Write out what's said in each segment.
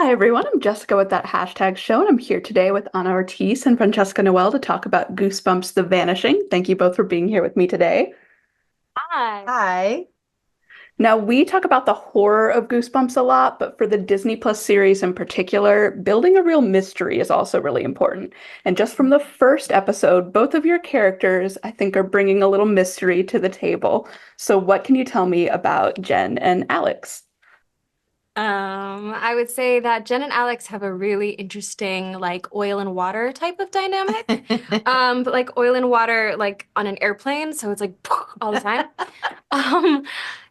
Hi everyone, I'm Jessica with that hashtag show, and I'm here today with Anna Ortiz and Francesca Noel to talk about Goosebumps The Vanishing. Thank you both for being here with me today. Hi. Hi. Now, we talk about the horror of Goosebumps a lot, but for the Disney Plus series in particular, building a real mystery is also really important. And just from the first episode, both of your characters, I think, are bringing a little mystery to the table. So, what can you tell me about Jen and Alex? I would say that Jen and Alex have a really interesting like oil and water type of dynamic. But like oil and water like on an airplane, so it's like all the time. Um,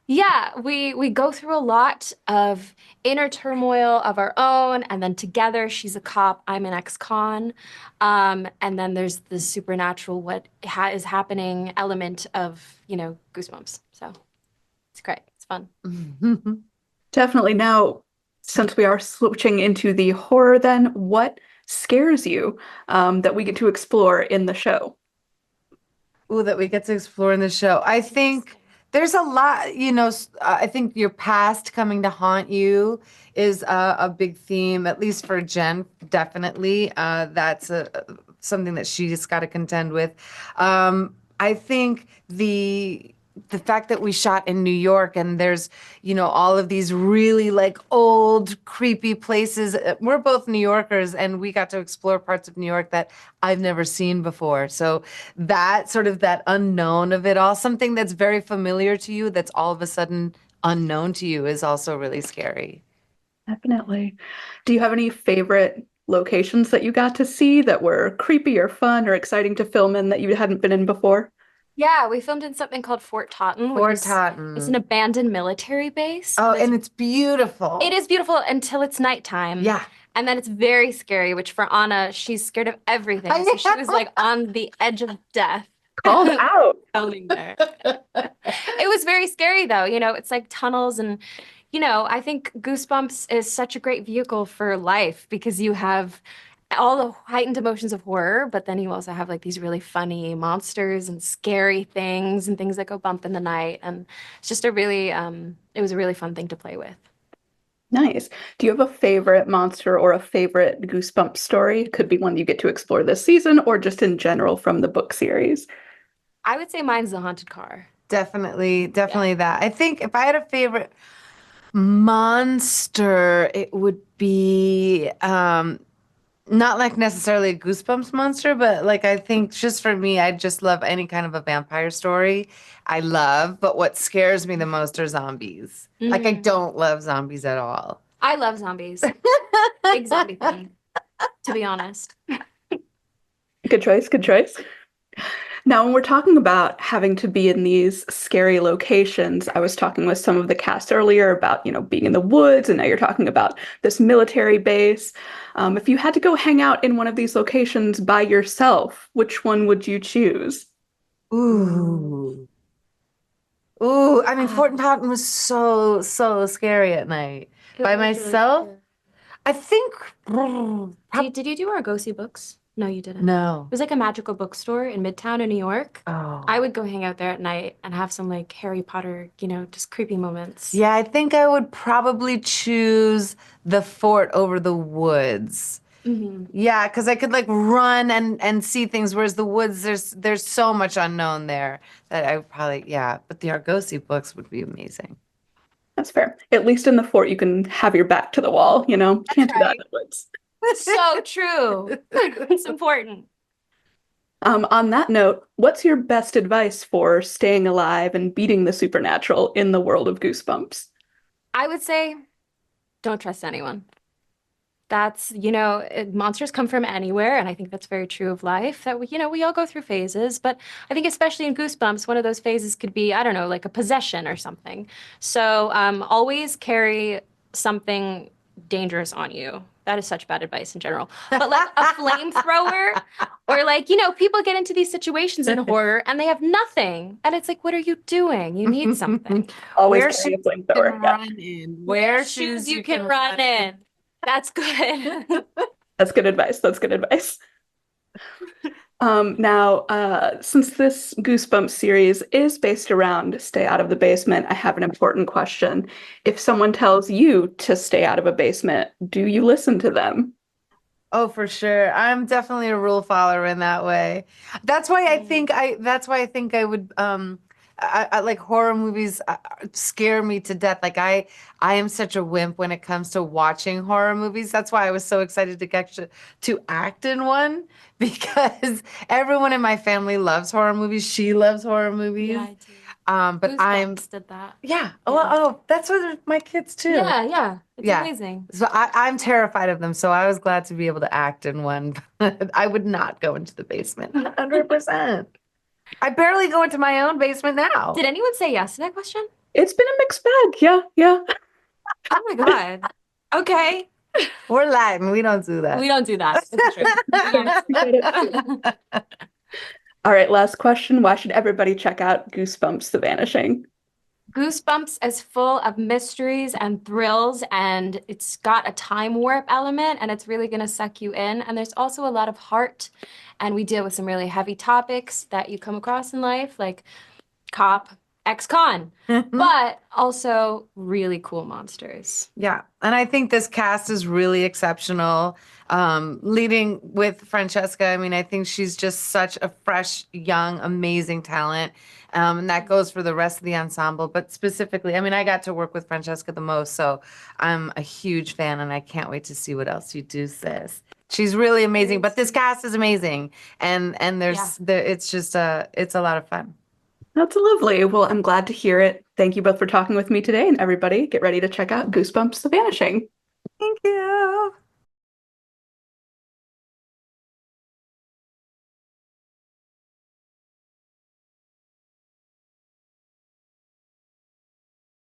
yeah, we go through a lot of inner turmoil of our own, and then together she's a cop, I'm an ex-con. And then there's the supernatural what ha is happening element of, Goosebumps. So it's great. It's fun. Definitely. Now, since we are switching into the horror, then what scares you that we get to explore in the show? Ooh, that we get to explore in the show. I think there's a lot, I think your past coming to haunt you is a big theme, at least for Jen, definitely. That's something that she's got to contend with. I think the fact that we shot in New York and there's, all of these really like old, creepy places. We're both New Yorkers and we got to explore parts of New York that I've never seen before. So that sort of that unknown of it all, something that's very familiar to you, that's all of a sudden unknown to you is also really scary. Definitely. Do you have any favorite locations that you got to see that were creepy or fun or exciting to film in that you hadn't been in before? Yeah, we filmed in something called Fort Totten, which Fort is it's an Totten. abandoned military base, Oh, and and it's it beautiful. is beautiful until it's nighttime. Yeah. And then it's very scary, which for Anna, she's scared of everything. So she was like on the edge of death Called out. filming there. It was very scary though, it's like tunnels and I think Goosebumps is such a great vehicle for life because you have all the heightened emotions of horror, but then you also have like these really funny monsters and scary things and things that go bump in the night. And it's just it was a really fun thing to play with. Nice. Do you have a favorite monster or a favorite Goosebumps story? Could be one you get to explore this season or just in general from the book series. I would say mine's the haunted car. Definitely, Yeah. definitely that. I think if I had a favorite monster, it would be not like necessarily a Goosebumps monster, but like I think just for me, I just love any kind of a vampire story. I love, but what scares me the most are zombies. Like I Mm. don't love zombies at all. I love zombies. Big zombie fan, to be honest. Good choice, good choice. Now, when we're talking about having to be in these scary locations, I was talking with some of the cast earlier about, being in the woods, and now you're talking about this military base. If you had to go hang out in one of these locations by yourself, which one would you choose? Ooh. Ooh, I mean, Fort Oh, Totten was so, so scary at night. it By was really myself, scary. I think, Did you do our go see books? No, you didn't. It no. was like a magical bookstore in Midtown in New York. I Oh. would go hang out there at night and have some like Harry Potter, just creepy moments. Yeah, I think I would probably choose the fort over the woods. Hmm. Yeah, because I could like run and see things, whereas the woods, there's so much unknown there that I would probably, yeah. But the Argosy books would be amazing. That's fair. At least in the fort, you can have your back to the wall, That's Can't do that in right. the woods. So true. It's important. On that note, what's your best advice for staying alive and beating the supernatural in the world of Goosebumps? I would say don't trust anyone. That's, monsters come from anywhere, and I think that's very true of life. That we all go through phases, but I think especially in Goosebumps, one of those phases could be, I don't know, like a possession or something. So, always carry something dangerous on you. That is such bad advice in general. But like a flamethrower, or like, people get into these situations in horror and they have nothing. And it's like, what are you doing? You need something. Always Wear carry a shoes you can flamethrower. Yeah, run in. Wear Wear shoes shoes you you can can run run in. in. That's good. that's good advice. That's good advice. Since this Goosebumps series is based around stay out of the basement, I have an important question. If someone tells you to stay out of a basement, do you listen to them? Oh, for sure. I'm definitely a rule follower in that way. That's why I think I would I like horror movies scare me to death. I am such a wimp when it comes to watching horror movies. That's why I was so excited to get to act in one because everyone in my family loves horror movies. She loves horror movies. Yeah, I do. But I'm Goosebumps did that. yeah. Yeah. That's what my kids too. Yeah, yeah. It's Yeah. amazing. So I'm terrified of them. So I was glad to be able to act in one. I would not go into the basement. 100%. I barely go into my own basement now. Did anyone say yes to that question? It's been a mixed bag. Yeah, yeah. Oh my God. Okay. We're Latin. We don't do that. We don't do that. It's true. All right, last question. Why should everybody check out Goosebumps The Vanishing? Goosebumps is full of mysteries and thrills, and it's got a time warp element, and it's really going to suck you in. And there's also a lot of heart, and we deal with some really heavy topics that you come across in life, like cop, ex-con, but also really cool monsters. Yeah. And I think this cast is really exceptional. Leading with Francesca, I mean, I think she's just such a fresh, young, amazing talent. And that goes for the rest of the ensemble. But specifically, I mean, I got to work with Francesca the most, so I'm a huge fan and I can't wait to see what else you do, sis. She's really amazing, but this cast is amazing. And it's just it's a lot of fun. That's lovely. Well, I'm glad to hear it. Thank you both for talking with me today, and everybody get ready to check out Goosebumps The Vanishing. Thank you.